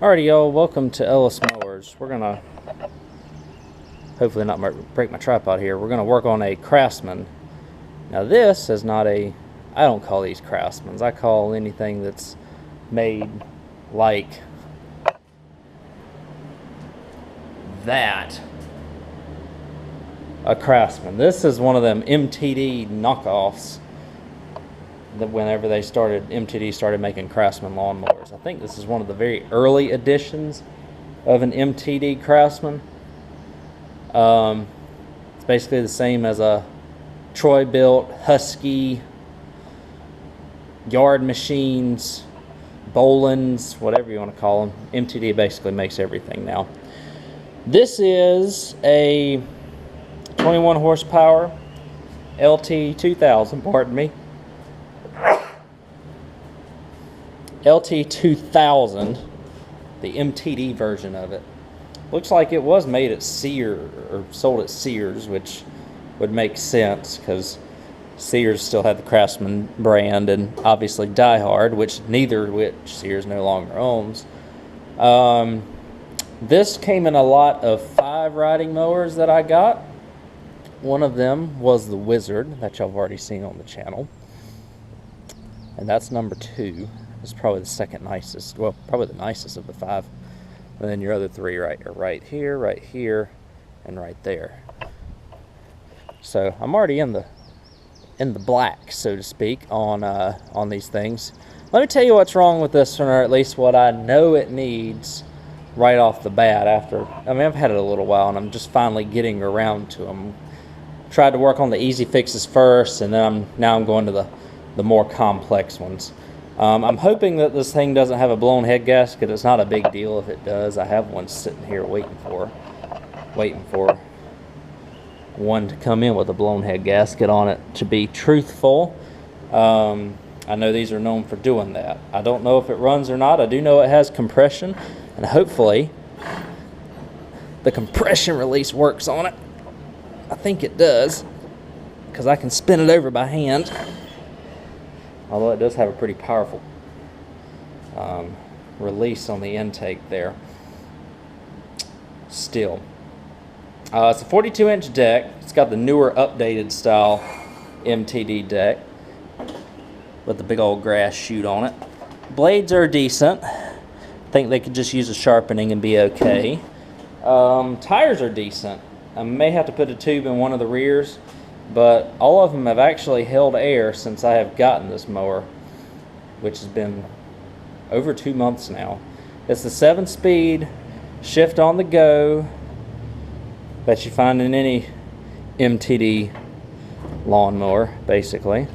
Alrighty, y'all, welcome to Ellis Mowers. We're gonna hopefully not break my tripod here. We're gonna work on a Craftsman. Now this is not a, I don't call these Craftsmans. I call anything that's made like that a Craftsman. This is one of them MTD knockoffs that whenever MTD started making Craftsman lawnmowers. I think this is one of the very early editions of an MTD Craftsman. It's basically the same as a Troy-built, Husky, Yard Machines, Boland's, whatever you want to call them. MTD basically makes everything now. This is a 21 horsepower LT 2000, pardon me. LT 2000, the MTD version of it. Looks like it was made at Sears, or sold at Sears, which would make sense because Sears still had the Craftsman brand, and obviously Die Hard, which Sears no longer owns. This came in a lot of 5 riding mowers that I got. One of them was the Wizard that y'all have already seen on the channel, and that's number 2. It's probably the second nicest, well, probably the nicest of the 5. And then your other 3 are right here, and right there. So I'm already in the black, so to speak, on these things. Let me tell you what's wrong with this one, or at least what I know it needs right off the bat. I've had it a little while, and I'm just finally getting around to them. Tried to work on the easy fixes first, and then now I'm going to the more complex ones. I'm hoping that this thing doesn't have a blown head gasket. It's not a big deal if it does. I have one sitting here waiting for one to come in with a blown head gasket on it, to be truthful. I know these are known for doing that. I don't know if it runs or not. I do know it has compression, and hopefully the compression release works on it. I think it does, because I can spin it over by hand. Although it does have a pretty powerful release on the intake there. Still. It's a 42-inch deck. It's got the newer, updated style MTD deck with the big old grass chute on it. Blades are decent. I think they could just use a sharpening and be okay. Tires are decent. I may have to put a tube in one of the rears, but all of them have actually held air since I have gotten this mower, which has been over 2 months now. It's the 7-speed shift on the go that you find in any MTD lawnmower, basically.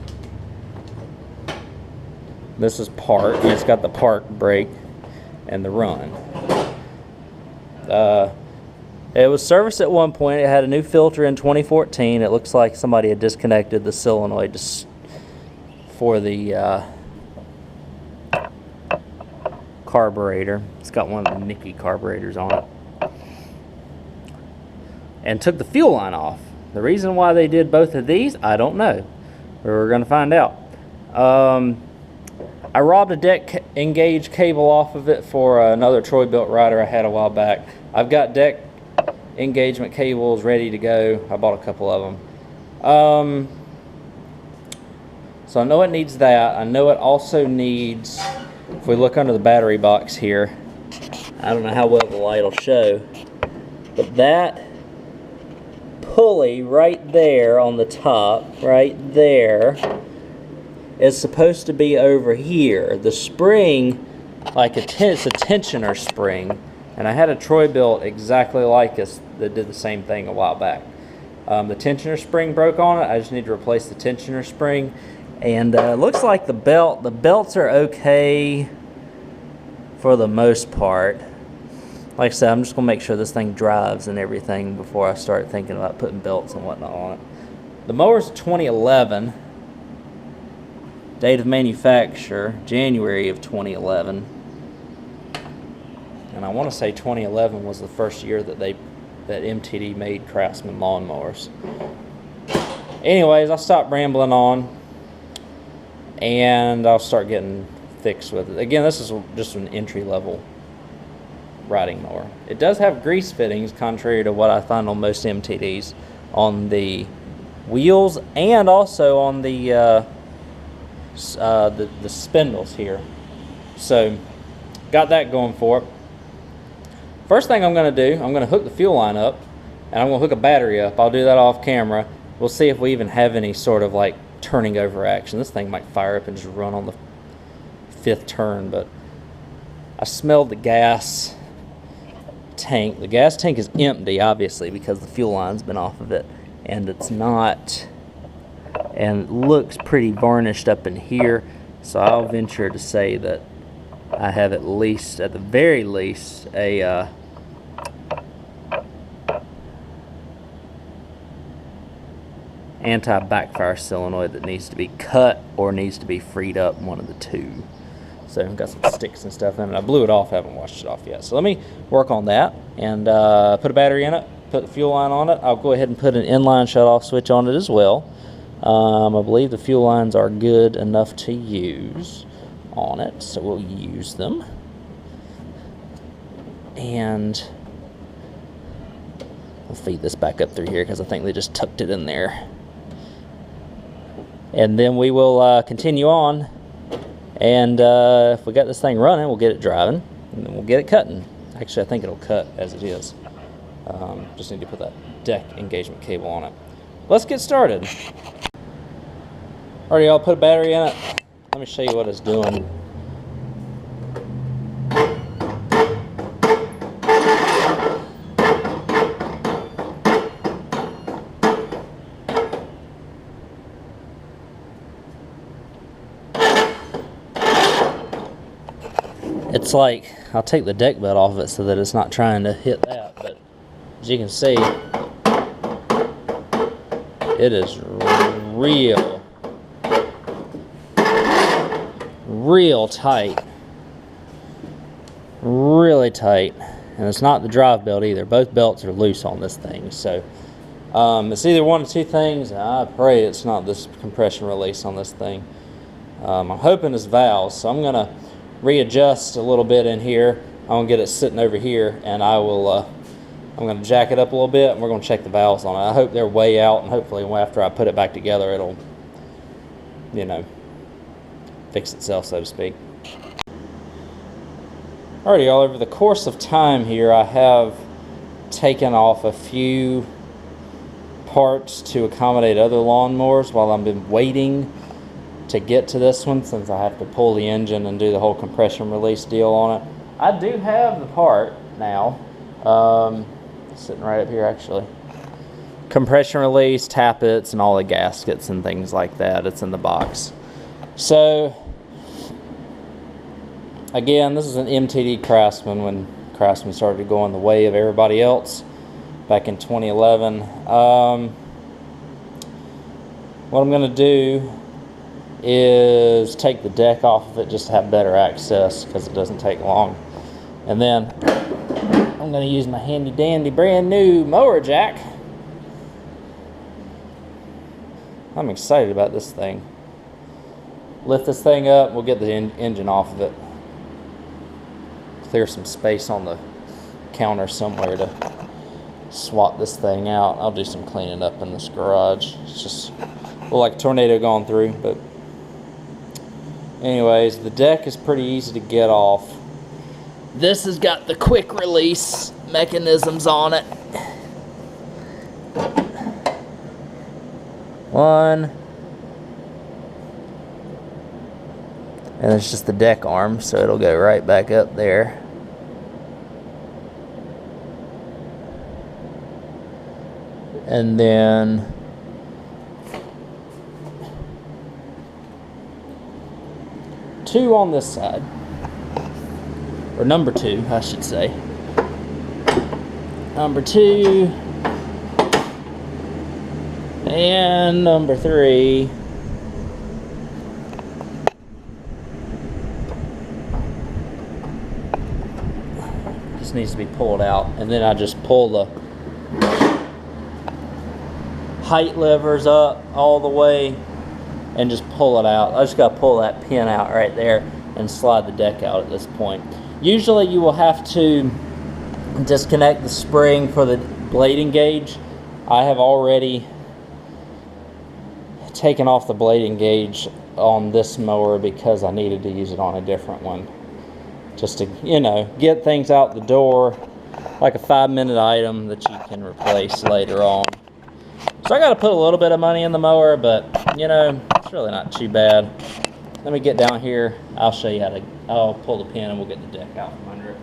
This is park, and it's got the park brake and the run. It was serviced at one point. It had a new filter in 2014. It looks like somebody had disconnected the solenoid for the carburetor. It's got one of the Nicky carburetors on it. And took the fuel line off. The reason why they did both of these, I don't know. We're going to find out. I robbed a deck engage cable off of it for another Troy-built rider I had a while back. I've got deck engagement cables ready to go. I bought a couple of them. So I know it needs that. I know it also needs, if we look under the battery box here, I don't know how well the light will show, but that pulley right there on the top, right there, is supposed to be over here. The spring, like it's a tensioner spring. And I had a Troy built exactly like this that did the same thing a while back. The tensioner spring broke on it. I just need to replace the tensioner spring. And it looks like the belts are okay for the most part. Like I said, I'm just going to make sure this thing drives and everything before I start thinking about putting belts and whatnot on it. The mower's 2011. Date of manufacture, January of 2011. And I want to say 2011 was the first year that MTD made Craftsman lawnmowers. Anyways, I'll stop rambling on, and I'll start getting fixed with it. Again, this is just an entry level riding mower. It does have grease fittings, contrary to what I find on most MTDs, on the wheels and also on the spindles here. So got that going for it. First thing I'm going to do, I'm going to hook the fuel line up, and I'm going to hook a battery up. I'll do that off camera. We'll see if we even have any sort of like turning over action. This thing might fire up and just run on the 5th turn, but I smelled the gas tank. The gas tank is empty, obviously, because the fuel line's been off of it, and it's not, and it looks pretty varnished up in here. So I'll venture to say that I have at least, at the very least, a anti-backfire solenoid that needs to be cut or needs to be freed up, one of the two. So I've got some sticks and stuff in it. I blew it off, haven't washed it off yet. So let me work on that and put a battery in it, put the fuel line on it. I'll go ahead and put an inline shut-off switch on it as well. I believe the fuel lines are good enough to use on it, so we'll use them. And I'll feed this back up through here because I think they just tucked it in there. And then we will continue on, and if we got this thing running, we'll get it driving, and then we'll get it cutting. Actually, I think it'll cut as it is. Just need to put that deck engagement cable on it. Let's get started. Alright, y'all, put a battery in it. Let me show you what it's doing. It's like, I'll take the deck bed off of it so that it's not trying to hit that, but as you can see, it is real tight, really tight, and it's not the drive belt either. Both belts are loose on this thing, so it's either one of two things. I pray it's not this compression release on this thing. I'm hoping it's valves, so I'm gonna readjust a little bit in here. I'm gonna get it sitting over here, and I will I'm gonna jack it up a little bit, and we're gonna check the valves on it. I hope they're way out, and hopefully after I put it back together, it'll, you know, fix itself, so to speak. Alrighty, y'all, over the course of time here, I have taken off a few parts to accommodate other lawnmowers while I've been waiting to get to this one, since I have to pull the engine and do the whole compression release deal on it. I do have the part now, sitting right up here actually. Compression release, tappets, and all the gaskets and things like that. It's in the box. So again, this is an MTD Craftsman when Craftsman started going the way of everybody else back in 2011. What I'm going to do is take the deck off of it just to have better access, because it doesn't take long. And then I'm going to use my handy dandy brand new mower jack. I'm excited about this thing. Lift this thing up, we'll get the engine off of it. Clear some space on the counter somewhere to swap this thing out. I'll do some cleaning up in this garage. It's just like a tornado going through, but anyways, the deck is pretty easy to get off. This has got the quick release mechanisms on it. One. And it's just the deck arm, so it'll go right back up there. And then two on this side, or number two, I should say. Number two and number three. Just needs to be pulled out, and then I just pull the height levers up all the way and just pull it out. I just got to pull that pin out right there and slide the deck out at this point. Usually you will have to disconnect the spring for the blade engage. I have already taken off the blade engage on this mower because I needed to use it on a different one, just to, you know, get things out the door, like a 5-minute item that you can replace later on. So I got to put a little bit of money in the mower, but you know, it's really not too bad. Let me get down here. I'll show you how to, I'll pull the pin and we'll get the deck out from under it.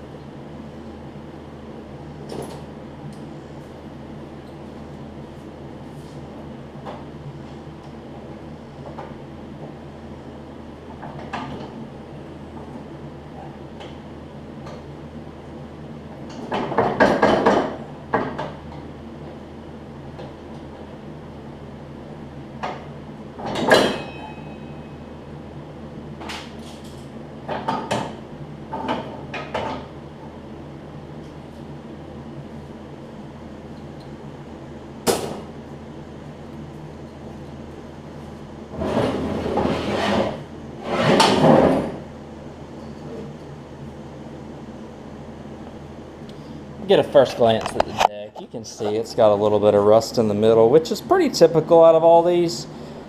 Get a first glance at the deck. You can see it's got a little bit of rust in the middle, which is pretty typical out of all these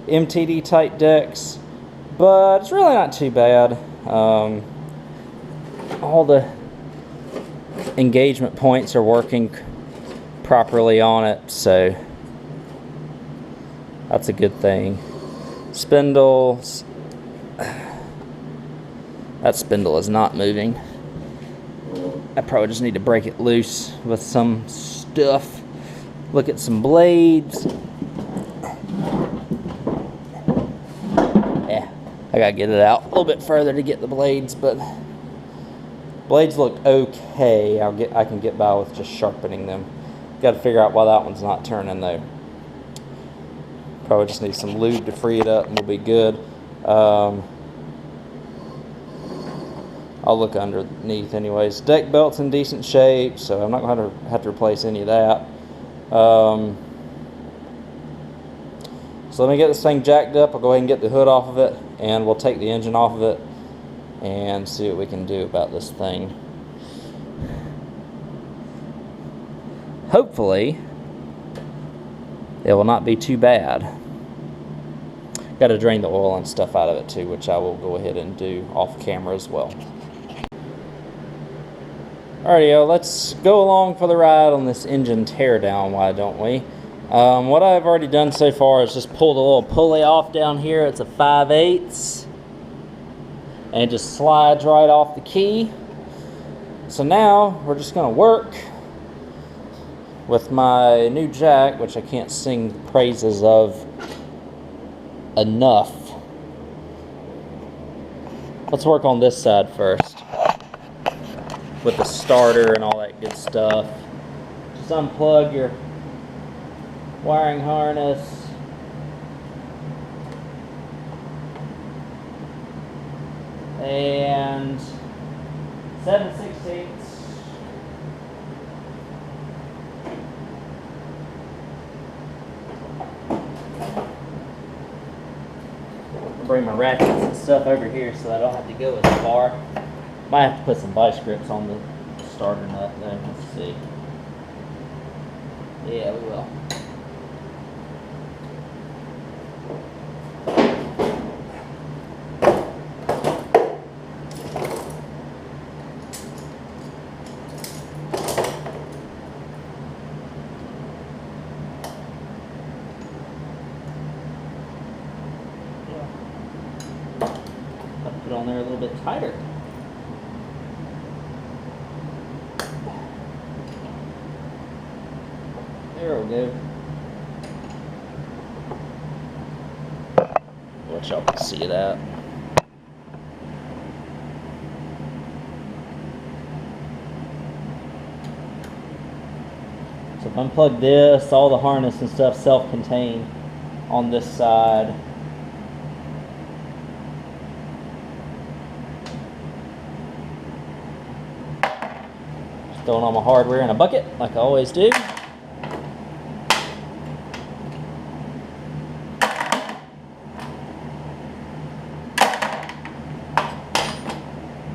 MTD type decks, but it's really not too bad. All the engagement points are working properly on it, so that's a good thing. Spindles, that spindle is not moving. I probably just need to break it loose with some stuff. Look at some blades. Yeah, I gotta get it out a little bit further to get the blades, but blades look okay. I can get by with just sharpening them. Got to figure out why that one's not turning though. Probably just need some lube to free it up and we'll be good. I'll look underneath anyways. Deck belt's in decent shape, so I'm not going to have to replace any of that. So let me get this thing jacked up. I'll go ahead and get the hood off of it, and we'll take the engine off of it and see what we can do about this thing. Hopefully, it will not be too bad. Got to drain the oil and stuff out of it too, which I will go ahead and do off camera as well. Alrighty, let's go along for the ride on this engine teardown, why don't we? What I've already done so far is just pull the little pulley off down here. It's a 5/8, and it just slides right off the key. So now we're just going to work with my new jack, which I can't sing praises of enough. Let's work on this side first, with the starter and all that good stuff. Just unplug your wiring harness. And 7/16. Bring my ratchets and stuff over here so I don't have to go as far. Might have to put some vice grips on the starter nut though. Let's see. Yeah, we will. I'll put it on there a little bit tighter. There we go. Let y'all can see that. So if I unplug this, all the harness and stuff self-contained on this side. Just throwing all my hardware in a bucket like I always do.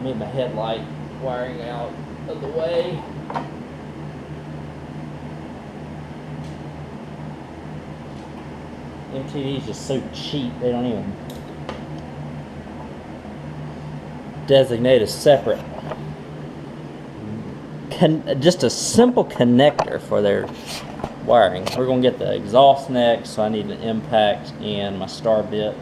Move my headlight wiring out of the way. MTD is just so cheap, they don't even designate a separate, just a simple connector for their wiring. We're going to get the exhaust next, so I need an impact and my star bits.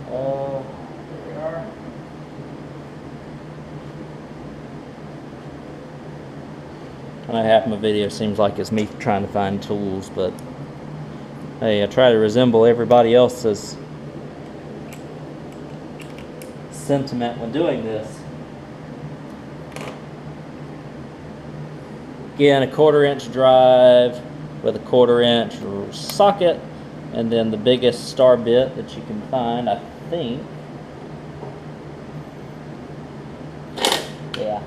Here we are. I know half my video seems like it's me trying to find tools, but hey, I try to resemble everybody else's sentiment when doing this. Again, a 1/4 inch drive with a 1/4 inch socket, and then the biggest star bit that you can find, I think. Yeah.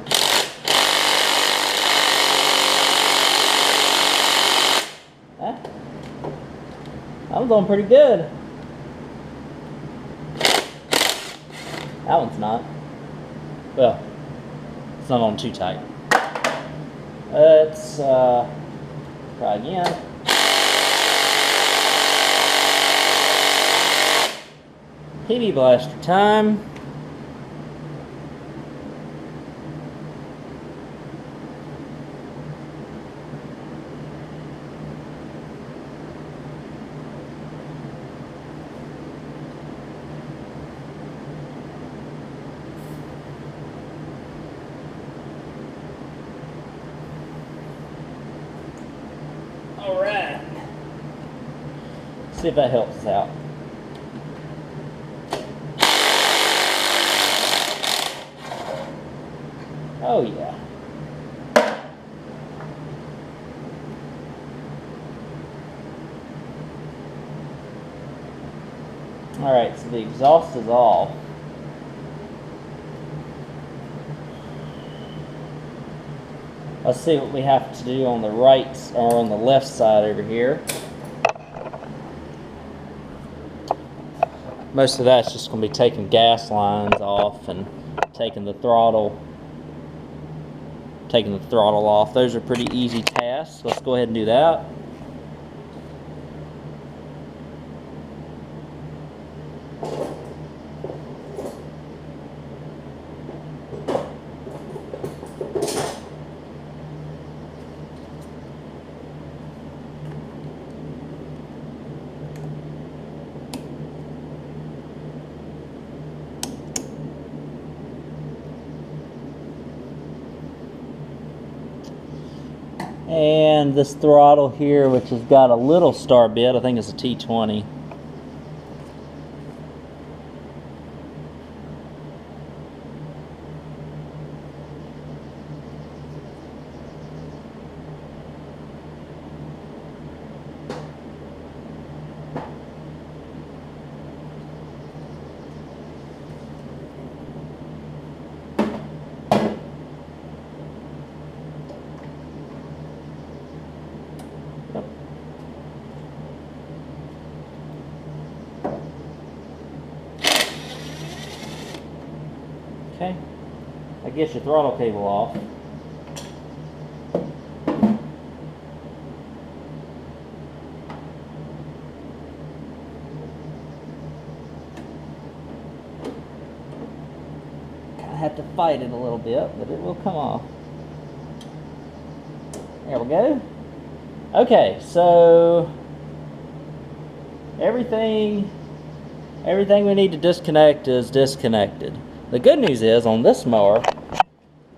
I'm doing pretty good. That one's not. Well, it's not on too tight. Let's try again. PB blaster time. Alright. See if that helps us out. Oh yeah. Alright, so the exhaust is off. Let's see what we have to do on the right or on the left side over here. Most of that's just going to be taking gas lines off and taking the throttle off. Those are pretty easy tasks. Let's go ahead and do that. And this throttle here, which has got a little star bit, I think it's a T20. Okay, that gets your throttle cable off. Kind of have to fight it a little bit, but it will come off. There we go. Okay, so everything we need to disconnect is disconnected. The good news is, on this mower,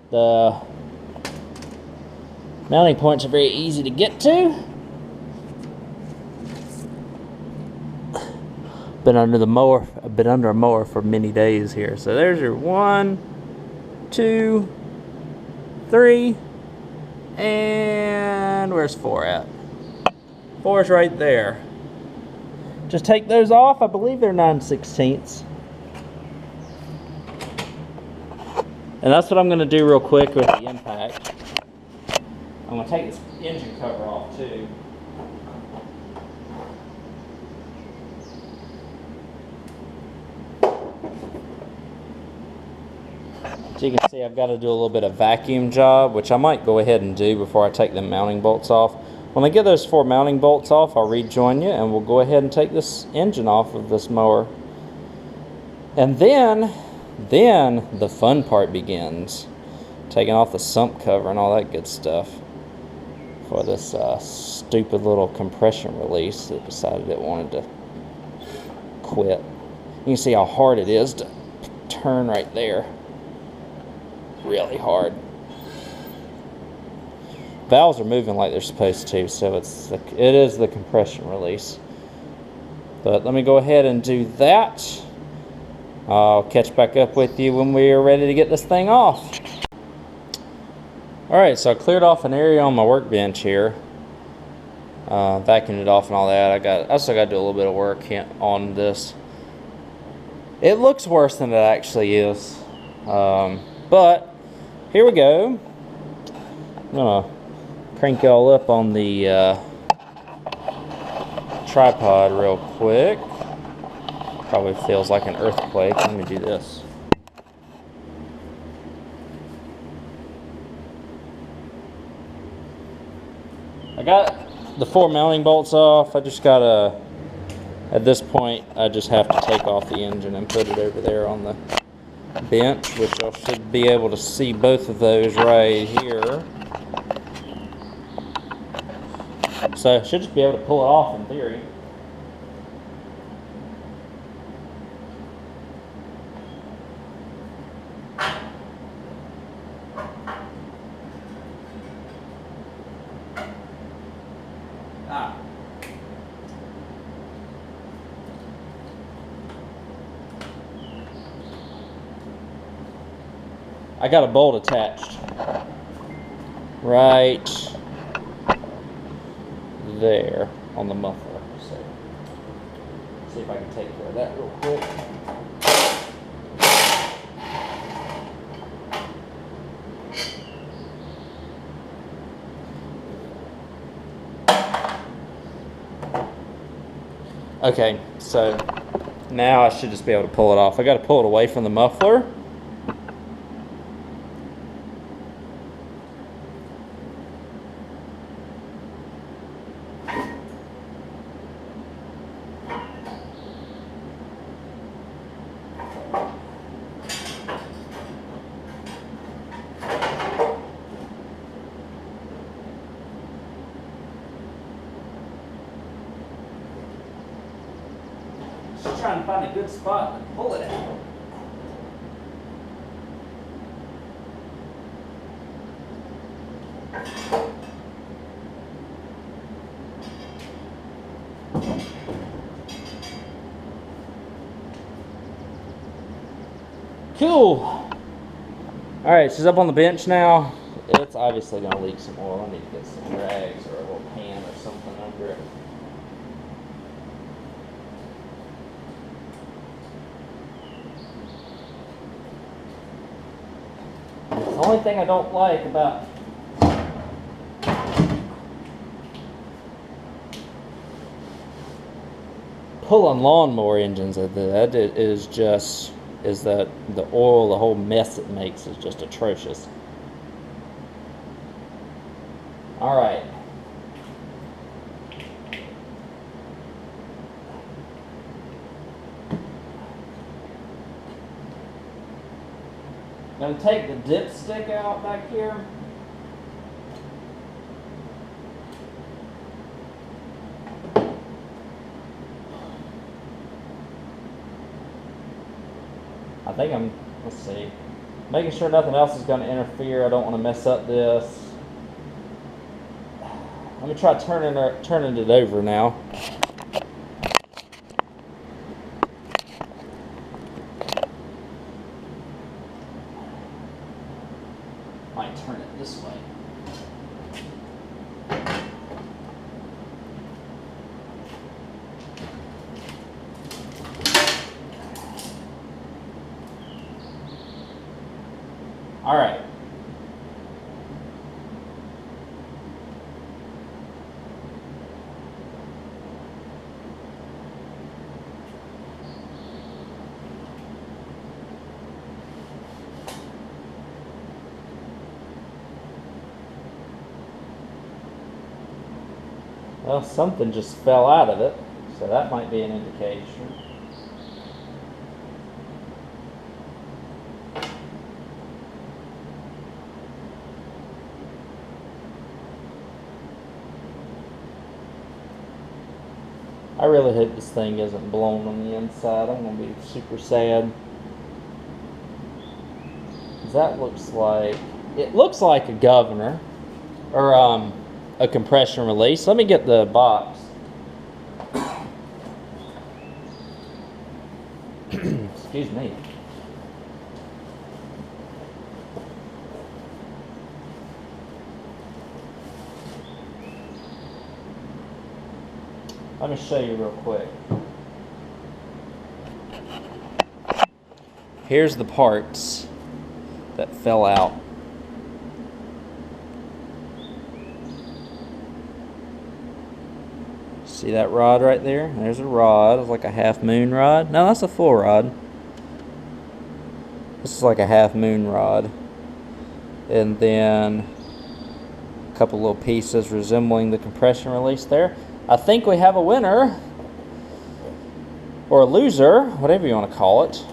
the mounting points are very easy to get to. Been under a mower for many days here. So there's your 1, 2, 3, and where's 4 at? 4 is right there. Just take those off. I believe they're 9/16. And that's what I'm going to do real quick with the impact. I'm going to take this engine cover off too. So you can see I've got to do a little bit of vacuum job, which I might go ahead and do before I take the mounting bolts off. When I get those 4 mounting bolts off, I'll rejoin you and we'll go ahead and take this engine off of this mower. And then the fun part begins. Taking off the sump cover and all that good stuff for this stupid little compression release that decided it wanted to quit. You can see how hard it is to turn right there. Really hard. Valves are moving like they're supposed to, so it is the compression release. But let me go ahead and do that. I'll catch back up with you when we are ready to get this thing off. Alright, so I cleared off an area on my workbench here. Vacuumed it off and all that. I still got to do a little bit of work on this. It looks worse than it actually is. But here we go. I'm going to crank y'all up on the tripod real quick. Probably feels like an earthquake. Let me do this. I got the 4 mounting bolts off. I just gotta, at this point, I just have to take off the engine and put it over there on the bench, which I should be able to see both of those right here. So I should just be able to pull it off in theory. I got a bolt attached right there on the muffler. So see if I can take care of that real quick. Okay, so now I should just be able to pull it off. I got to pull it away from the muffler. Just trying to find a good spot to pull it out. Cool. Alright, she's up on the bench now. It's obviously going to leak some oil. I need to get some rags or a little pan or something under it. The only thing I don't like about pulling lawnmower engines at that is that the oil, the whole mess it makes is just atrocious. All right. I'm going to take the dipstick out back here. I think let's see, making sure nothing else is going to interfere. I don't want to mess up this. Let me try turning it over now. Might turn it this way. All right. Well, something just fell out of it, so that might be an indication. I really hope this thing isn't blown on the inside. I'm going to be super sad. That looks like, it looks like a governor or a compression release. Let me get the box. Excuse me. Let me show you real quick. Here's the parts that fell out. See that rod right there? There's a rod. It's like a half moon rod. No, that's a full rod. This is like a half moon rod. And then a couple little pieces resembling the compression release there. I think we have a winner, or a loser, whatever you want to call it.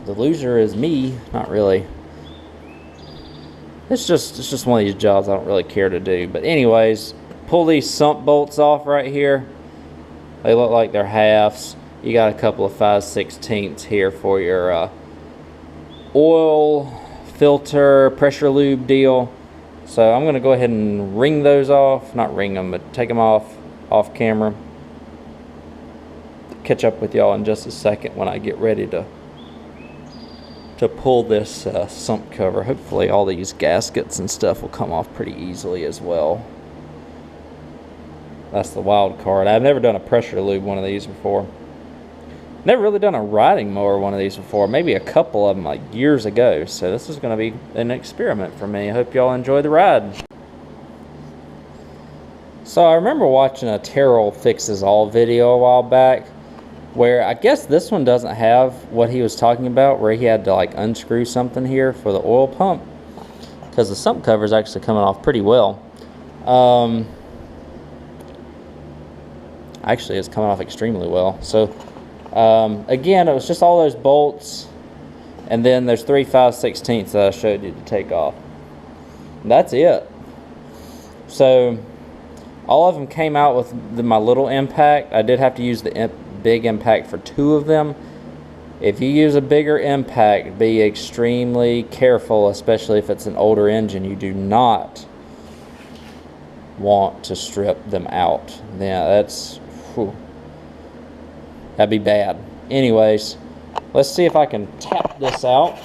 The loser is me, not really. It's just one of these jobs I don't really care to do. But anyways, pull these sump bolts off right here. They look like they're halves. You got a couple of 5/16 here for your oil filter pressure lube deal. So I'm going to go ahead and wring those off. Not wring them, but take them off camera. Catch up with y'all in just a second when I get ready to pull this sump cover. Hopefully all these gaskets and stuff will come off pretty easily as well. That's the wild card. I've never done a pressure lube one of these before. Never really done a riding mower one of these before. Maybe a couple of them like years ago. So this is going to be an experiment for me. I hope y'all enjoy the ride. So I remember watching a Terrell Fixes All video a while back, where I guess this one doesn't have what he was talking about, where he had to like unscrew something here for the oil pump, because the sump cover is actually coming off pretty well. Actually, it's coming off extremely well. So again, it was just all those bolts, and then there's 3 5/16 that I showed you to take off. And that's it. So all of them came out with my little impact. I did have to use the big impact for 2 of them. If you use a bigger impact, be extremely careful, especially if it's an older engine. You do not want to strip them out. Yeah, that'd be bad. Anyways, let's see if I can tap this out.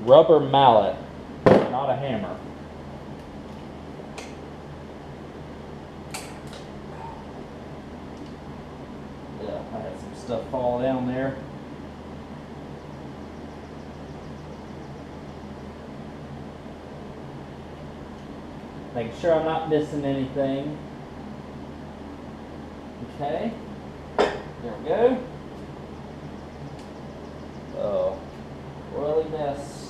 Rubber mallet, not a hammer. Yeah, I had some stuff fall down there. Making sure I'm not missing anything. Okay, there we go. Oh, royally mess.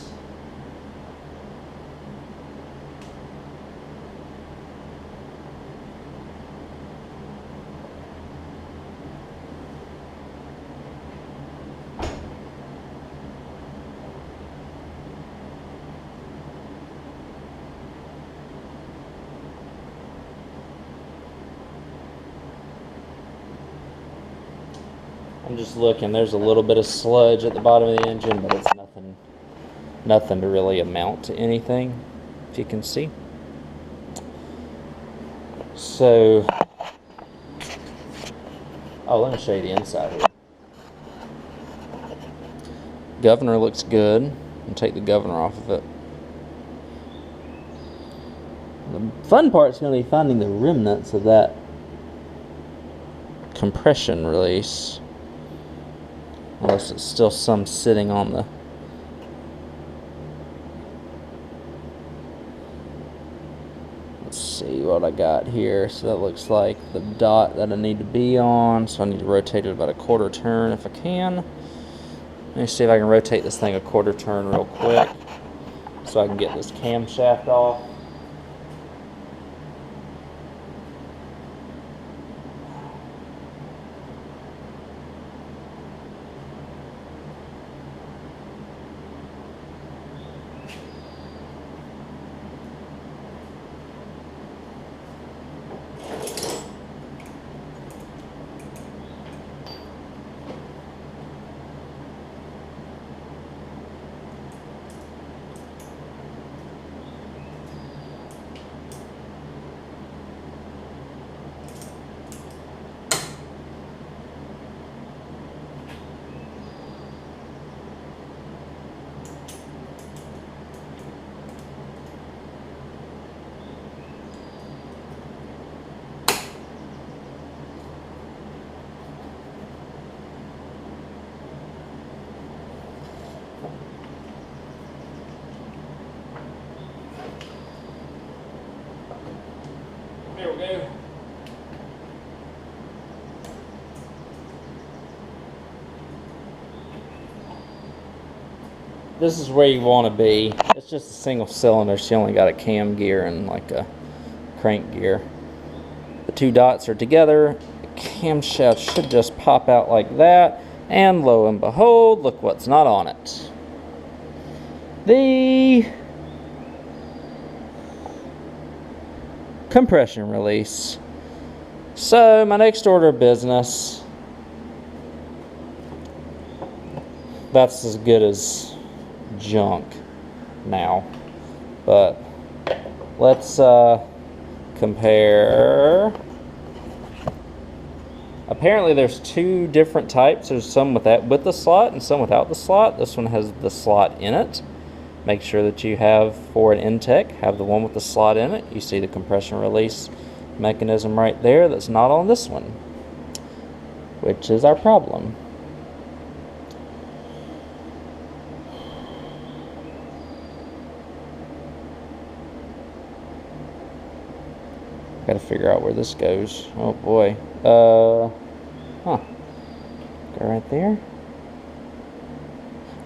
I'm just looking, there's a little bit of sludge at the bottom of the engine, but it's nothing to really amount to anything, if you can see. So, let me show you the inside here. Governor looks good. I'll take the governor off of it. The fun part is going to be finding the remnants of that compression release. Unless it's still some sitting on the... Let's see, what I got here. So that looks like the dot that I need to be on. So I need to rotate it about a quarter turn if I can. Let me see if I can rotate this thing a quarter turn real quick so I can get this camshaft off. There we go. This is where you want to be. It's just a single cylinder, so you only got a cam gear and like a crank gear. The two dots are together. The camshaft should just pop out like that. And lo and behold, look what's not on it. The compression release. So my next order of business, that's as good as junk now, but let's compare. Apparently there's two different types. There's some with the slot and some without the slot. This one has the slot in it. Make sure that you have, for an Intek, have the one with the slot in it. You see the compression release mechanism right there that's not on this one, which is our problem. Gotta figure out where this goes. Oh boy. Go right there.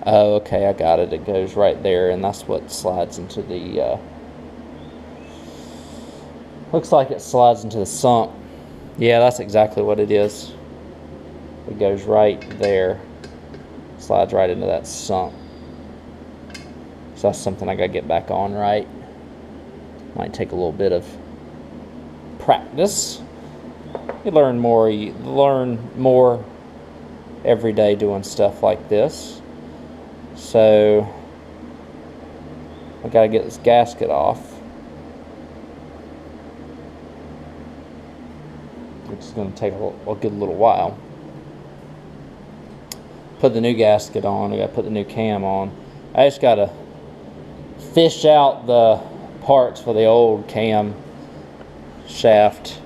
Oh, okay, I got it. It goes right there, and that's what slides into the, looks like it slides into the sump. Yeah, that's exactly what it is. It goes right there. Slides right into that sump. So that's something I gotta get back on right. Might take a little bit of practice. You learn more every day doing stuff like this. So I gotta get this gasket off, which is going to take a good little while. Put the new gasket on. I gotta put the new cam on. I just gotta fish out the parts for the old cam shaft,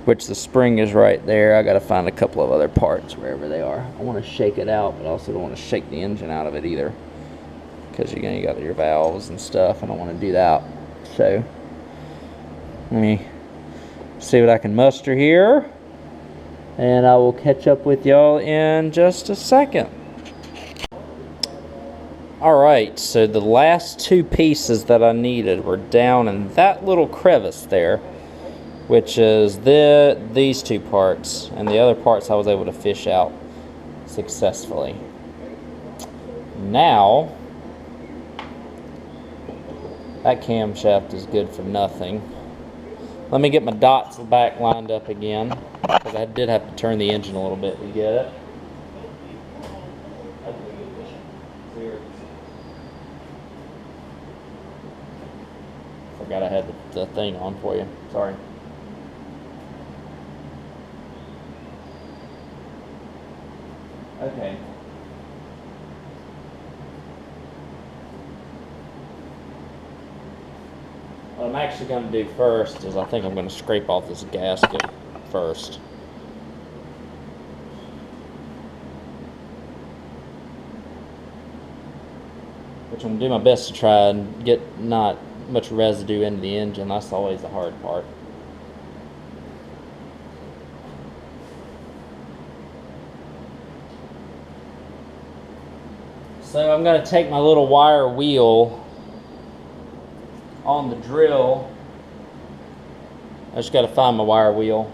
which the spring is right there. I gotta find a couple of other parts wherever they are. I want to shake it out, but I also don't want to shake the engine out of it either, because you got your valves and stuff. I don't want to do that. So let me see what I can muster here, and I will catch up with y'all in just a second. Alright, so the last two pieces that I needed were down in that little crevice there, which is these two parts, and the other parts I was able to fish out successfully. Now, that camshaft is good for nothing. Let me get my dots back lined up again, because I did have to turn the engine a little bit to get it. Forgot I had the thing on for you. Sorry. Okay. What I'm actually going to do first is I think I'm going to scrape off this gasket first. Which I'm going to do my best to try and not much residue into the engine. That's always the hard part. So I'm going to take my little wire wheel on the drill. I just got to find my wire wheel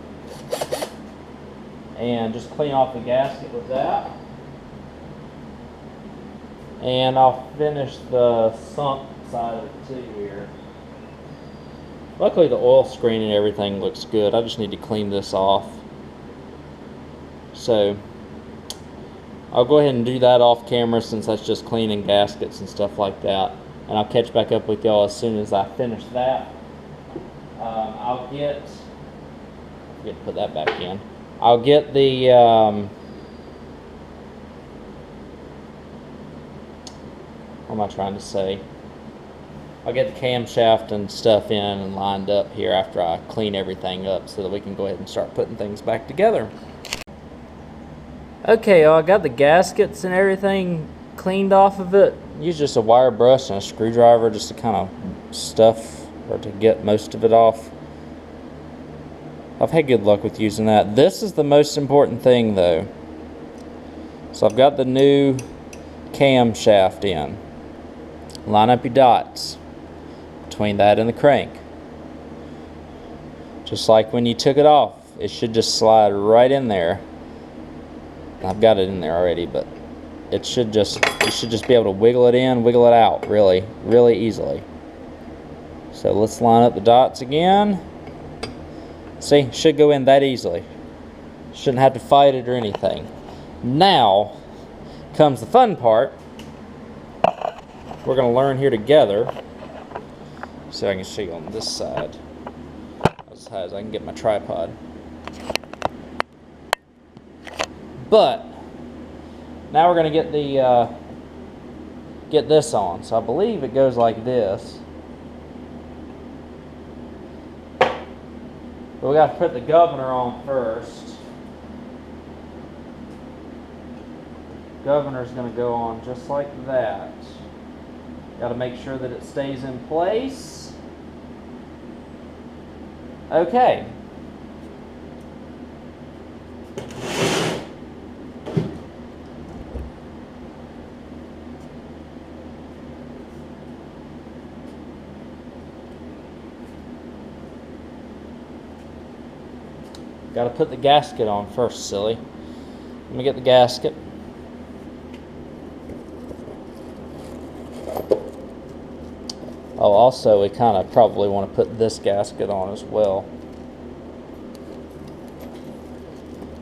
and just clean off the gasket with that. And I'll finish the sump side of it too here. Luckily the oil screen and everything looks good. I just need to clean this off. So I'll go ahead and do that off camera since that's just cleaning gaskets and stuff like that. And I'll catch back up with y'all as soon as I finish that. I'll get, forget to put that back in. I'll get the what am I trying to say? I'll get the camshaft and stuff in and lined up here after I clean everything up so that we can go ahead and start putting things back together. Okay, I got the gaskets and everything cleaned off of it. Use just a wire brush and a screwdriver just to kind of stuff or to get most of it off. I've had good luck with using that. This is the most important thing though. So I've got the new camshaft in. Line up your dots between that and the crank. Just like when you took it off, it should just slide right in there. I've got it in there already, but it should just, you should just be able to wiggle it in, wiggle it out really easily. So let's line up the dots again. See, should go in that easily. Shouldn't have to fight it or anything. Now comes the fun part. We're going to learn here together. So I can show you on this side as high as I can get my tripod. But now we're going to get the get this on. So I believe it goes like this. But we got to put the governor on first. Governor's going to go on just like that. Got to make sure that it stays in place. Okay. Got to put the gasket on first, silly. Let me get the gasket. Oh, also, we kind of probably want to put this gasket on as well.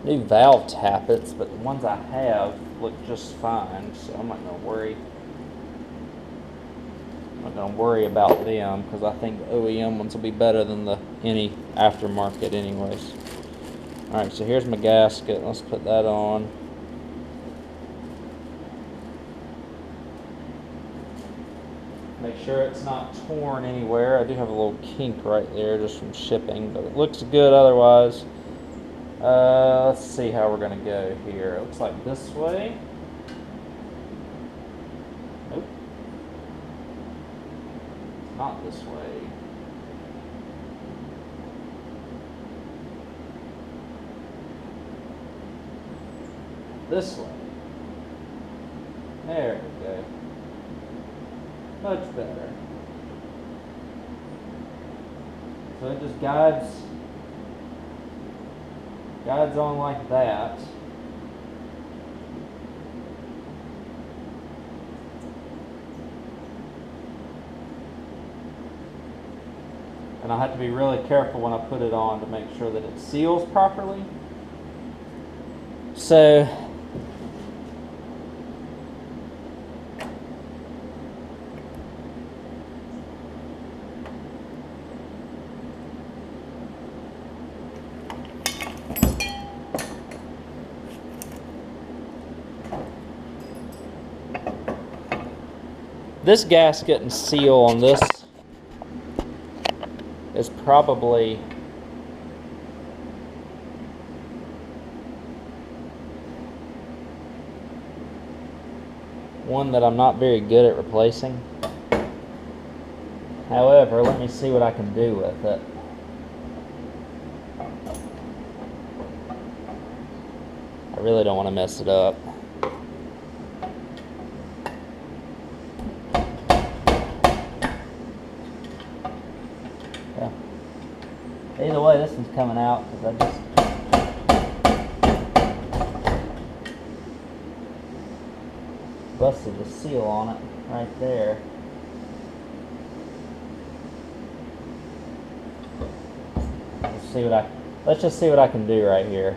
New valve tappets, but the ones I have look just fine, so I'm not going to worry. I'm not going to worry about them because I think the OEM ones will be better than any aftermarket anyways. Alright, so here's my gasket. Let's put that on. Make sure it's not torn anywhere. I do have a little kink right there just from shipping, but it looks good otherwise. Let's see how we're going to go here. It looks like this way. Nope. Not this way. This way. There we go. Much better. So it just guides on like that. And I have to be really careful when I put it on to make sure that it seals properly. So this gasket and seal on this is probably one that I'm not very good at replacing. However, let me see what I can do with it. I really don't want to mess it up. Yeah. Either way, this one's coming out because I just busted the seal on it right there. Let's just see what I can do right here.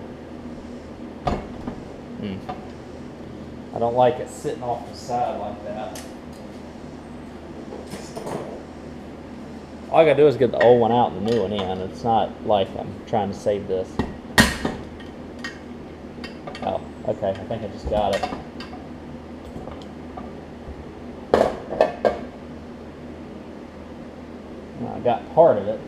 I don't like it sitting off the side like that. All I gotta do is get the old one out and the new one in. It's not like I'm trying to save this. Oh, okay, I think I just got it. I got part of it.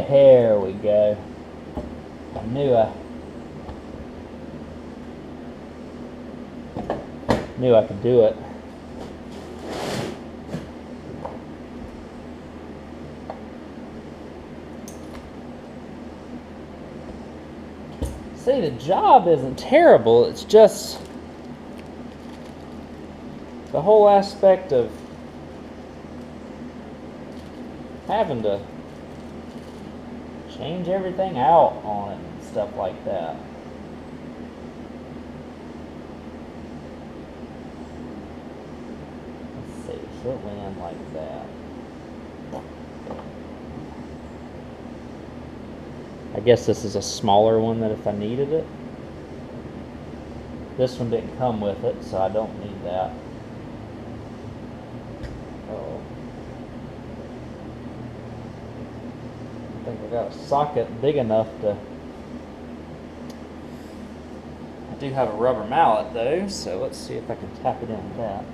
Here we go. I knew I could do it. See, the job isn't terrible. It's just the whole aspect of having to change everything out on it and stuff like that. Let's see, so it went in like that. I guess this is a smaller one than if I needed it. This one didn't come with it, so I don't need that. I think I got a socket big enough to... I do have a rubber mallet though, so let's see if I can tap it in with that.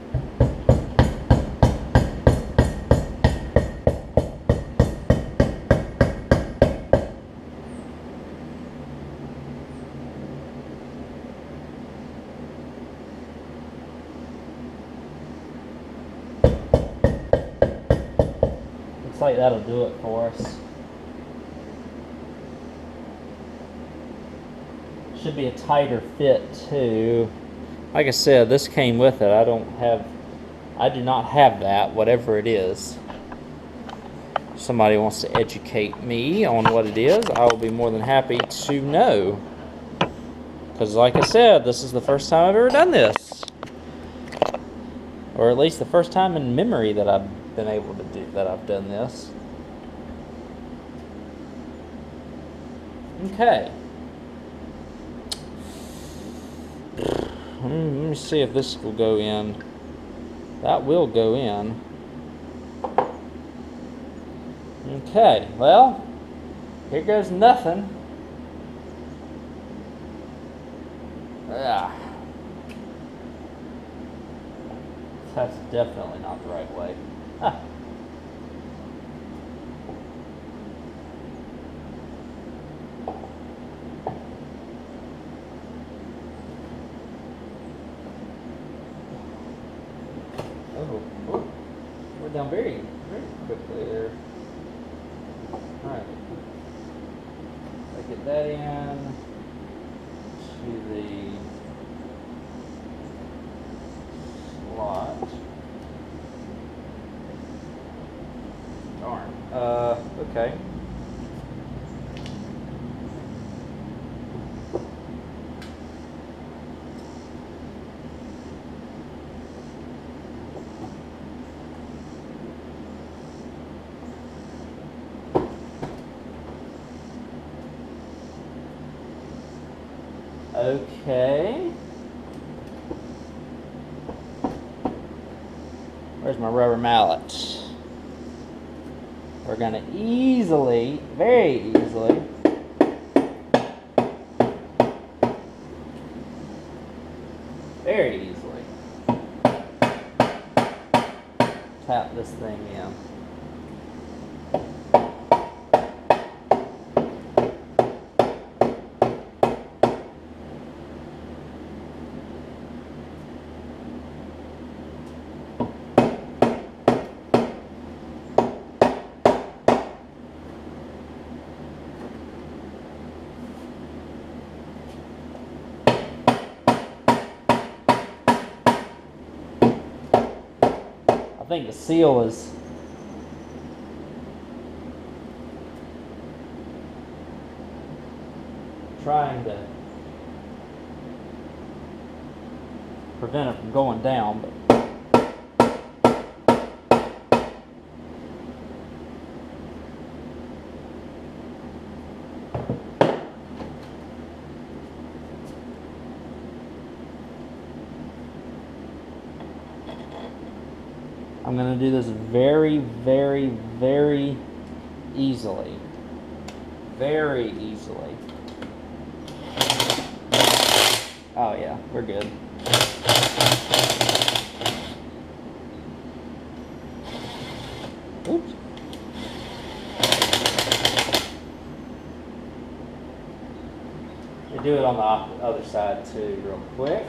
Looks like that'll do it for us. Should be a tighter fit too. Like I said, this came with it. I do not have that, whatever it is. If somebody wants to educate me on what it is, I will be more than happy to know. Because like I said, this is the first time I've ever done this. Or at least the first time in memory that I've been able to do that I've done this. Okay. Let me see if this will go in. That will go in. Okay, well, here goes nothing. That's definitely not the right way. Huh. Oh, we're down very, very quickly there. Alright. Get that in to the slot. Darn. Okay. Okay. Where's my rubber mallet? We're going to easily, very easily, tap this thing in. I think the seal is trying to prevent it from going down, but I'm going to do this very, very, very easily. Very easily. Oh yeah, we're good. Oops. We do it on the other side too, real quick.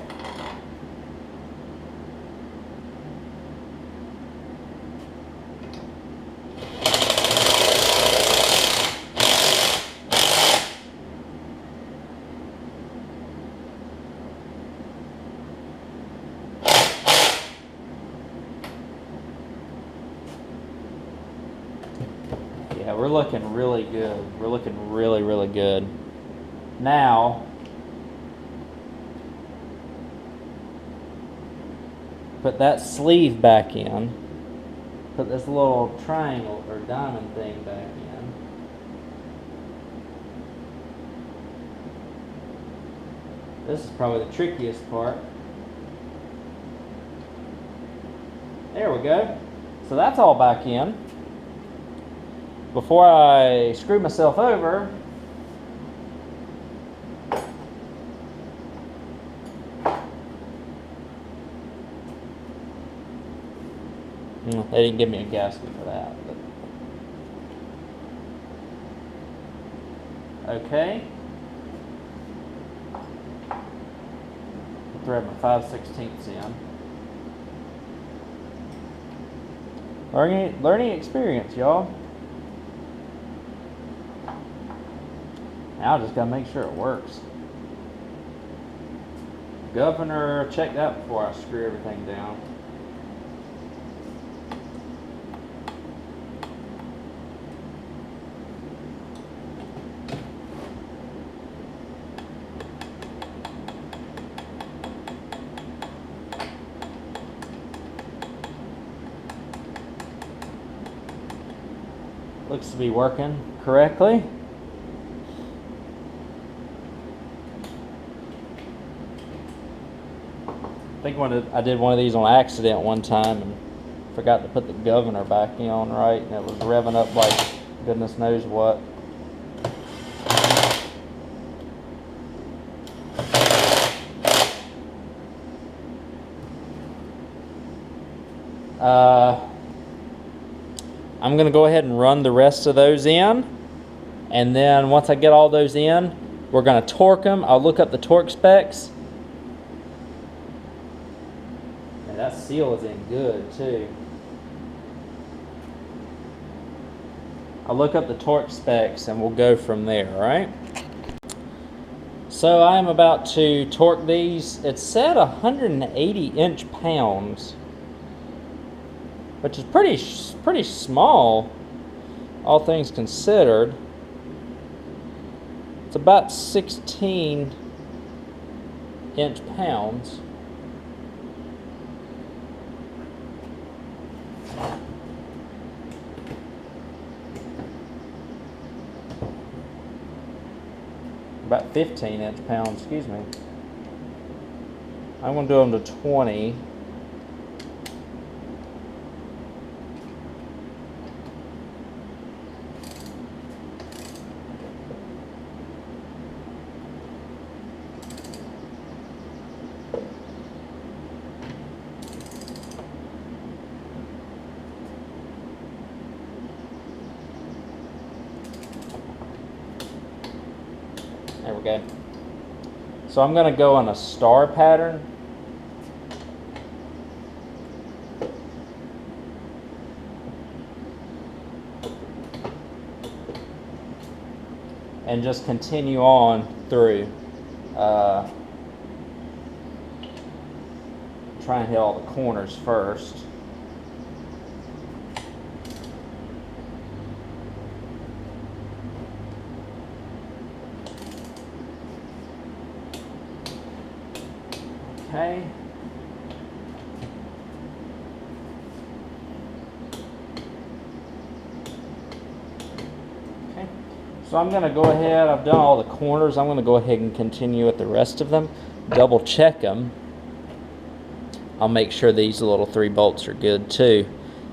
Yeah, we're looking really good. We're looking really, really good. Now, put that sleeve back in. Put this little triangle or diamond thing back in. This is probably the trickiest part. There we go. So that's all back in. Before I screw myself over, they didn't give me a gasket for that. But. Okay. Thread my 5/16 in. Learning experience, y'all. Now I just gotta make sure it works. Governor, check that before I screw everything down. Looks to be working correctly. I think I did one of these on accident one time and forgot to put the governor back on right, and it was revving up like goodness knows what. I'm going to go ahead and run the rest of those in, and then once I get all those in, we're going to torque them. I'll look up the torque specs. And that seal is in good too. I'll look up the torque specs and we'll go from there, all right? So I'm about to torque these. It's set 180 inch-pounds, which is pretty small, all things considered. It's about 16 inch-pounds. About 15 inch-pounds, excuse me. I'm going to do them to 20. There we go. So I'm going to go on a star pattern. And just continue on through. Try and hit all the corners first. Okay. Okay. So I'm going to go ahead, I've done all the corners, I'm going to go ahead and continue with the rest of them. Double check them. I'll make sure these little 3 bolts are good too.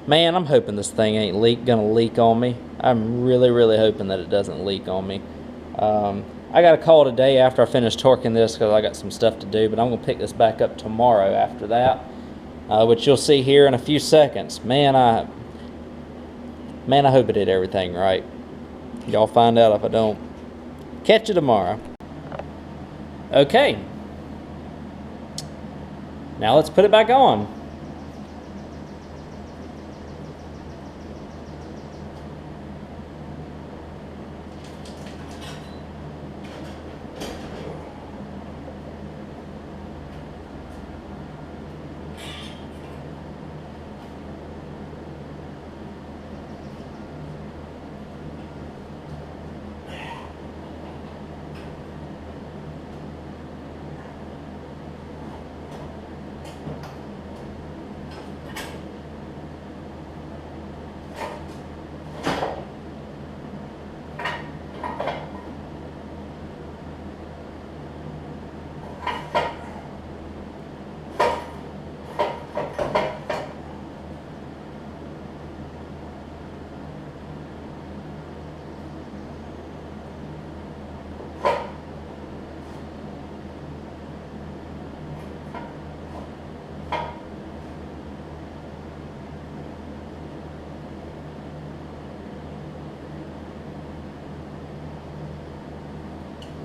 Man, I'm hoping this thing ain't gonna leak on me. I'm really hoping that it doesn't leak on me. I got a call today after I finish torquing this because I got some stuff to do, but I'm gonna pick this back up tomorrow after that, which you'll see here in a few seconds. Man, I hope I did everything right. Y'all find out if I don't. Catch you tomorrow. Okay. Now let's put it back on.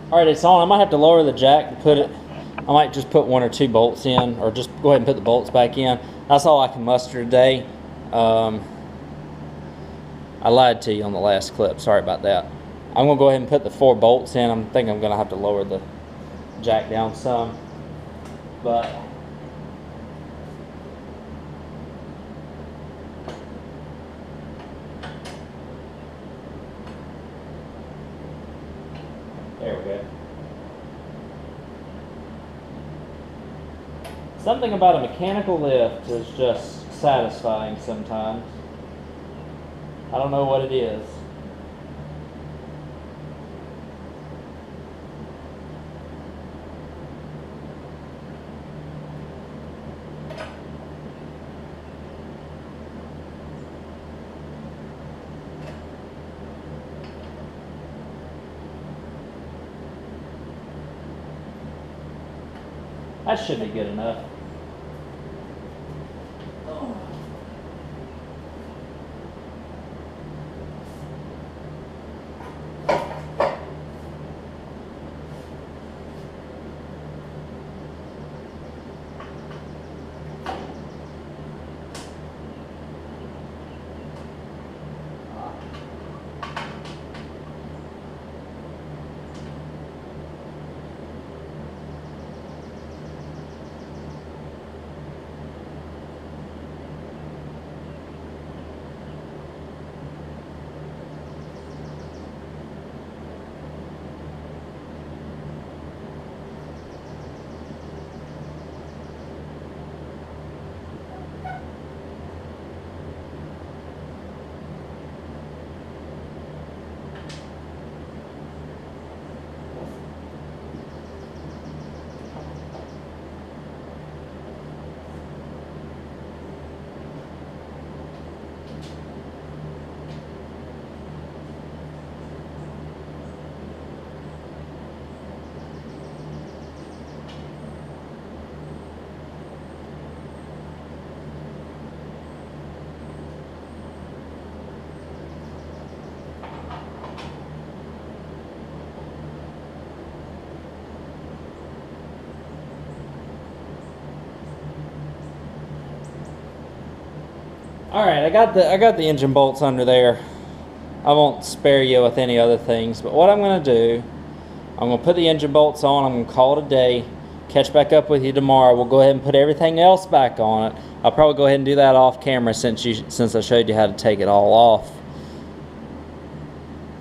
Alright, it's on. I might have to lower the jack to put it. I might just put 1 or 2 bolts in, or just go ahead and put the bolts back in. That's all I can muster today. I lied to you on the last clip. Sorry about that. I'm going to go ahead and put the 4 bolts in. I'm thinking I'm going to have to lower the jack down some. But there we go. Something about a mechanical lift is just satisfying sometimes. I don't know what it is. That should be good enough. Alright, I got the engine bolts under there. I won't spare you with any other things, but what I'm going to do, I'm going to put the engine bolts on, I'm going to call it a day, catch back up with you tomorrow. We'll go ahead and put everything else back on it. I'll probably go ahead and do that off camera since I showed you how to take it all off.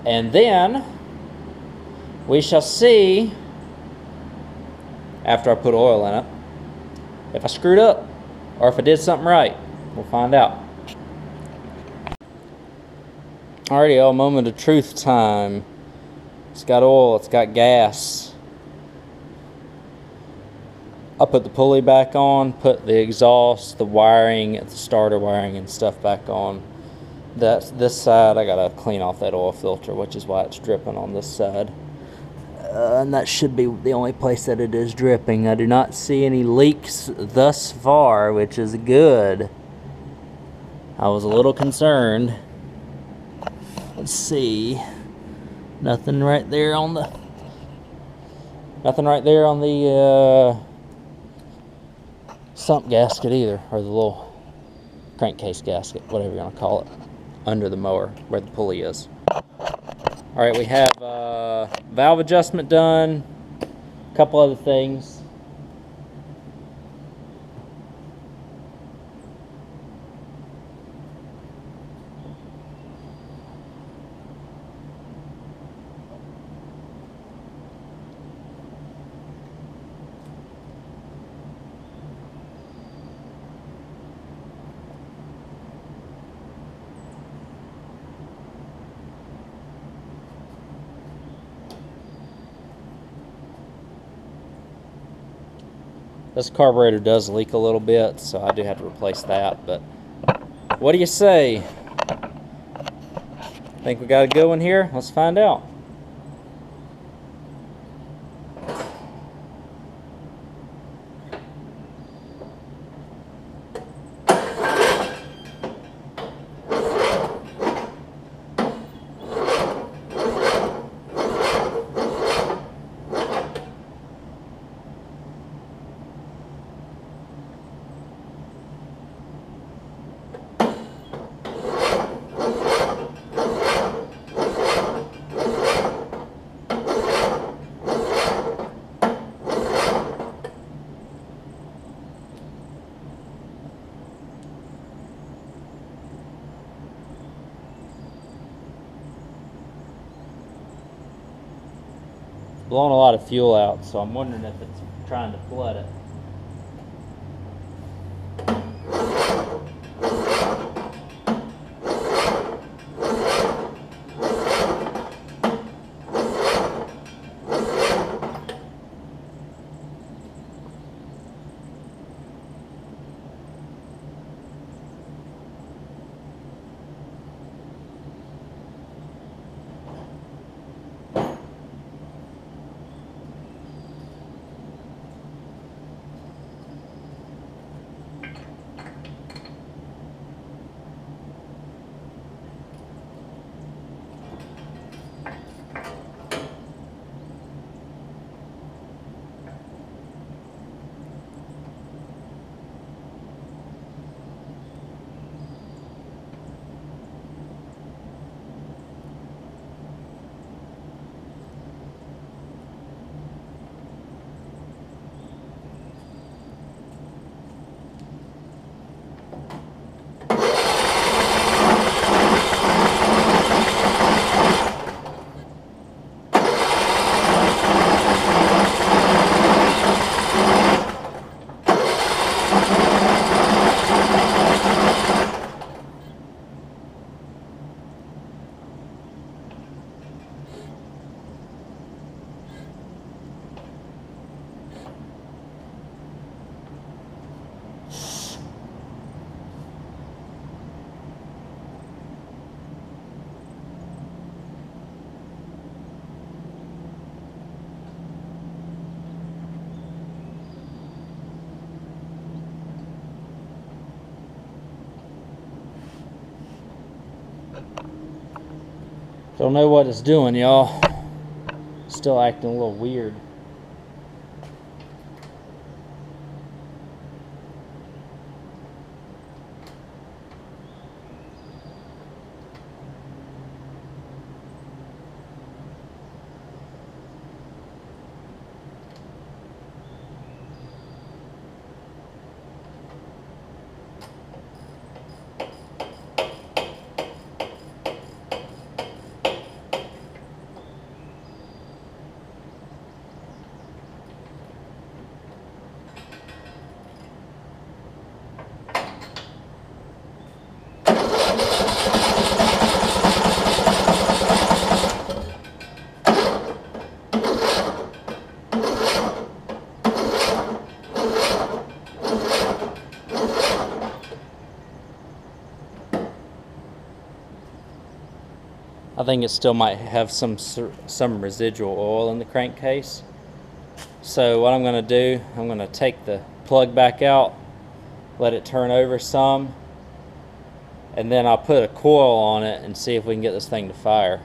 And then we shall see, after I put oil in it, if I screwed up or if I did something right. We'll find out. Alrighty, y'all, moment of truth time. It's got oil, it's got gas. I'll put the pulley back on, put the exhaust, the wiring, the starter wiring and stuff back on. This side, I gotta clean off that oil filter, which is why it's dripping on this side. And that should be the only place that it is dripping. I do not see any leaks thus far, which is good. I was a little concerned. Let's see. Nothing right there on the sump gasket either, or the little crankcase gasket, whatever you want to call it, under the mower where the pulley is. Alright, we have valve adjustment done, a couple other things. This carburetor does leak a little bit, so I do have to replace that, but what do you say? Think we got a good one here? Let's find out. Blowing a lot of fuel out, so I'm wondering if it's trying to flood it. Don't know what it's doing, y'all. Still acting a little weird. I think it still might have some residual oil in the crankcase. So what I'm going to do, I'm going to take the plug back out, let it turn over some, and then I'll put a coil on it and see if we can get this thing to fire.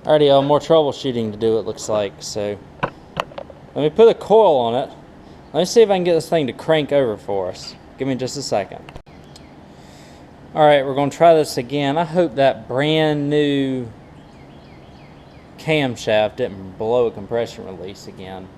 Alrighty, more troubleshooting to do, it looks like. So let me put a coil on it. Let me see if I can get this thing to crank over for us. Give me just a second. Alright, we're going to try this again. I hope that brand new camshaft didn't blow a compression release again.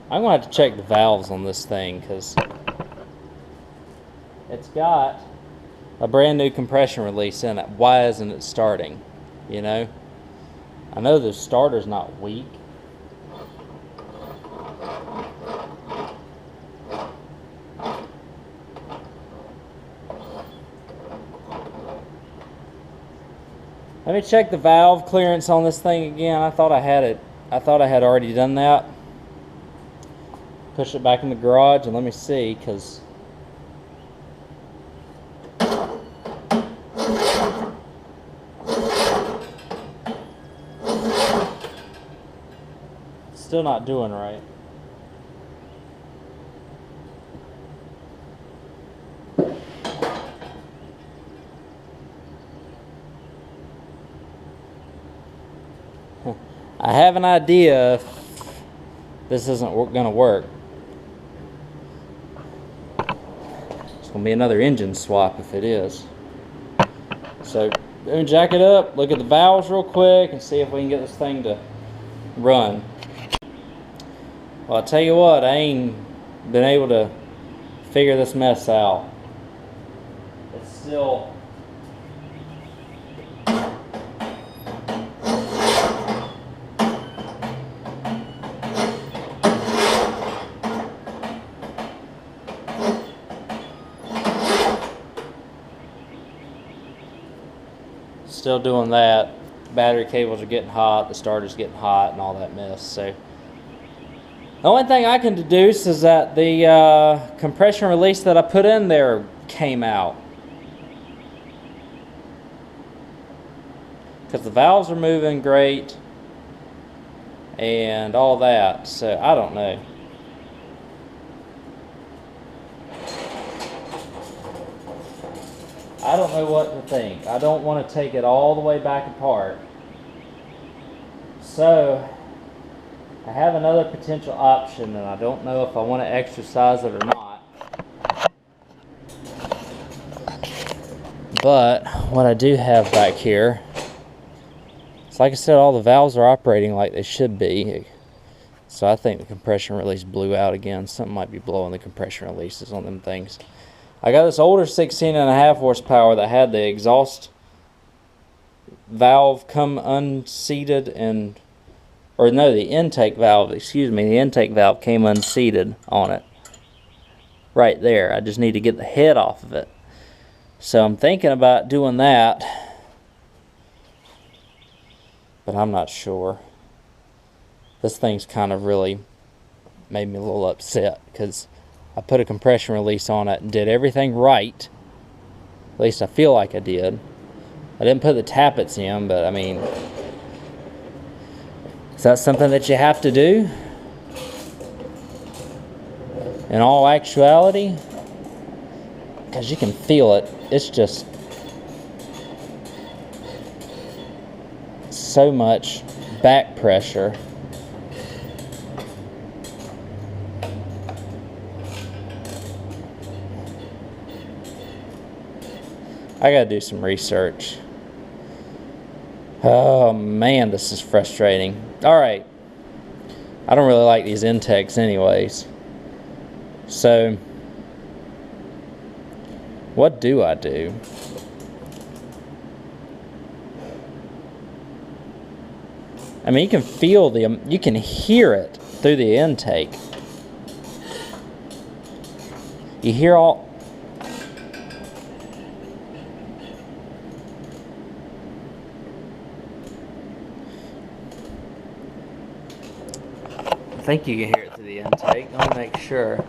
I'm going to have to check the valves on this thing because it's got a brand new compression release in it. Why isn't it starting? You know? I know the starter's not weak. Let me check the valve clearance on this thing again. I thought I had it. I thought I had already done that. Push it back in the garage and let me see, because it's still not doing right. I have an idea if this isn't going to work. It's going to be another engine swap if it is. So, let me jack it up, look at the valves real quick, and see if we can get this thing to run. Well, I'll tell you what, I ain't been able to figure this mess out. It's still... still doing that. Battery cables are getting hot, the starter's getting hot, and all that mess. So the only thing I can deduce is that the compression release that I put in there came out, because the valves are moving great and all that. So I don't know. I don't know what to think. I don't want to take it all the way back apart. So I have another potential option, and I don't know if I want to exercise it or not. But what I do have back here, it's like I said, all the valves are operating like they should be. So I think the compression release blew out again. Something might be blowing the compression releases on them things. I got this older 16.5 horsepower that had the exhaust valve come unseated, and, or no, the intake valve, excuse me, the intake valve came unseated on it. Right there. I just need to get the head off of it. So I'm thinking about doing that, but I'm not sure. This thing's kind of really made me a little upset, because I put a compression release on it and did everything right, At least I feel like I did. I didn't put the tappets in, but I mean, is that something that you have to do? In all actuality? Because you can feel it. It's just so much back pressure. I gotta do some research. Oh man, this is frustrating. Alright. I don't really like these Inteks anyways. So, what do I do? I mean, you can feel you can hear it through the intake. You hear all... I think you can hear it through the intake. Let me make sure.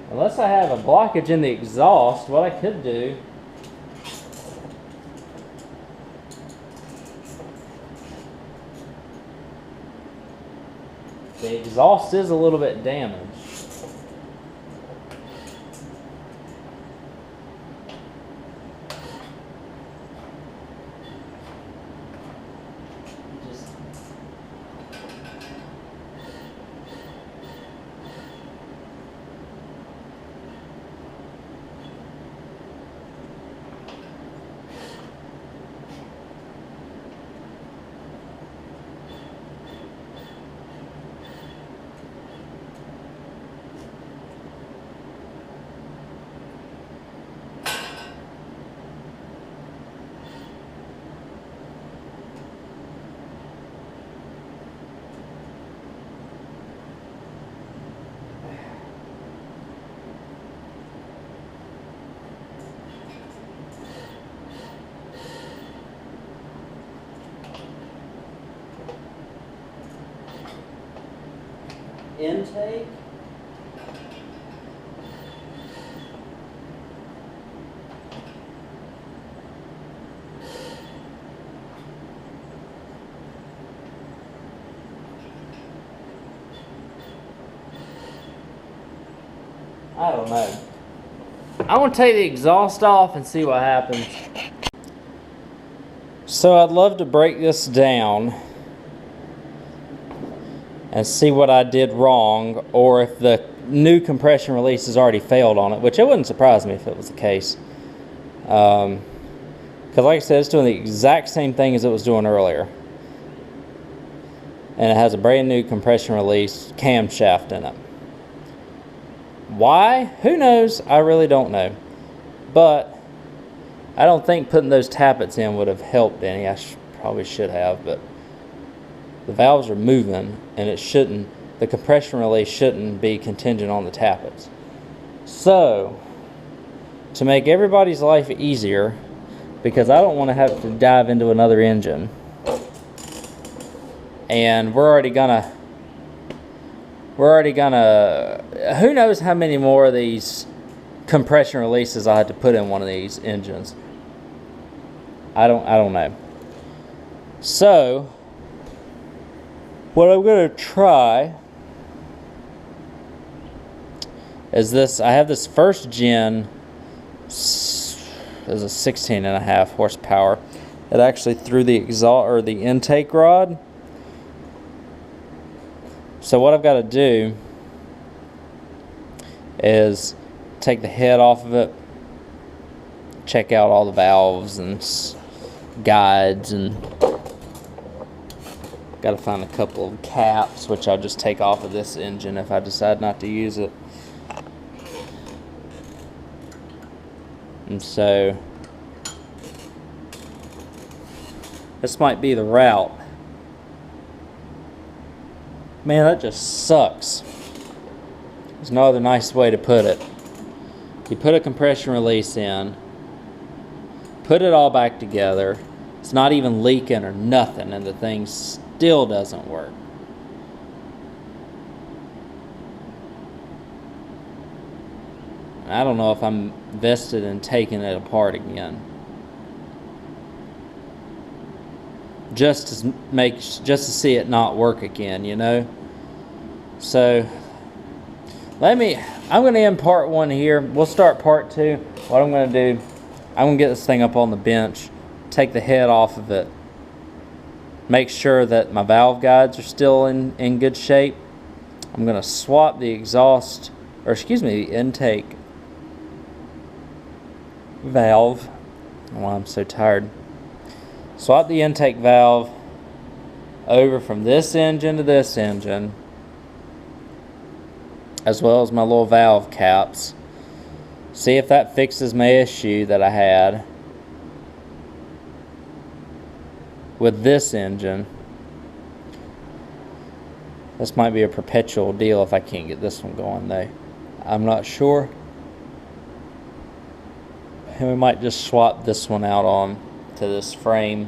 Unless I have a blockage in the exhaust, what I could do the exhaust is a little bit damaged. Intake. I don't know. I want to take the exhaust off and see what happens. So I'd love to break this down and see what I did wrong, or if the new compression release has already failed on it, which it wouldn't surprise me if it was the case. Because like I said, it's doing the exact same thing as it was doing earlier. And it has a brand new compression release camshaft in it. Why? Who knows? I really don't know. But I don't think putting those tappets in would have helped any. I probably should have, but the valves are moving, and it shouldn't, the compression release shouldn't be contingent on the tappets. So, to make everybody's life easier, because I don't want to have to dive into another engine, and we're already gonna, who knows how many more of these compression releases I had to put in one of these engines. I don't know. So, what I'm going to try is this. I have this first gen, is a 16.5 horsepower. It actually threw the exhaust or the intake rod. So what I've got to do is take the head off of it, check out all the valves and guides, and got to find a couple of caps, which I'll just take off of this engine if I decide not to use it. And so this might be the route. Man, that just sucks. There's no other nice way to put it. You put a compression release in, put it all back together. It's not even leaking or nothing, and the thing still doesn't work. I don't know if I'm vested in taking it apart again. Just to see it not work again, you know? So I'm going to end part 1 here. We'll start part 2. What I'm going to do, I'm going to get this thing up on the bench, take the head off of it, make sure that my valve guides are still in good shape. I'm going to swap the exhaust, or excuse me, the intake valve. Oh, I'm so tired. Swap the intake valve over from this engine to this engine, as well as my little valve caps. See if that fixes my issue that I had with this engine. This might be a perpetual deal if I can't get this one going though. I'm not sure. And we might just swap this one out on to this frame,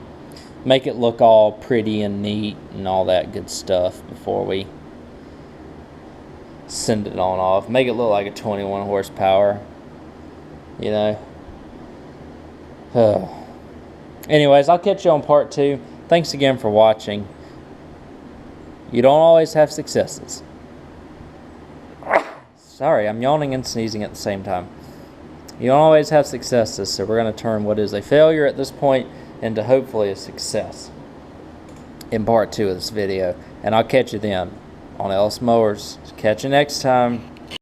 make it look all pretty and neat and all that good stuff before we send it on off. Make it look like a 21 horsepower, you know. Anyways, I'll catch you on part 2. Thanks again for watching. You don't always have successes. Sorry, I'm yawning and sneezing at the same time. You don't always have successes, so we're going to turn what is a failure at this point into hopefully a success in part 2 of this video. And I'll catch you then on Ellis Mowers. Catch you next time.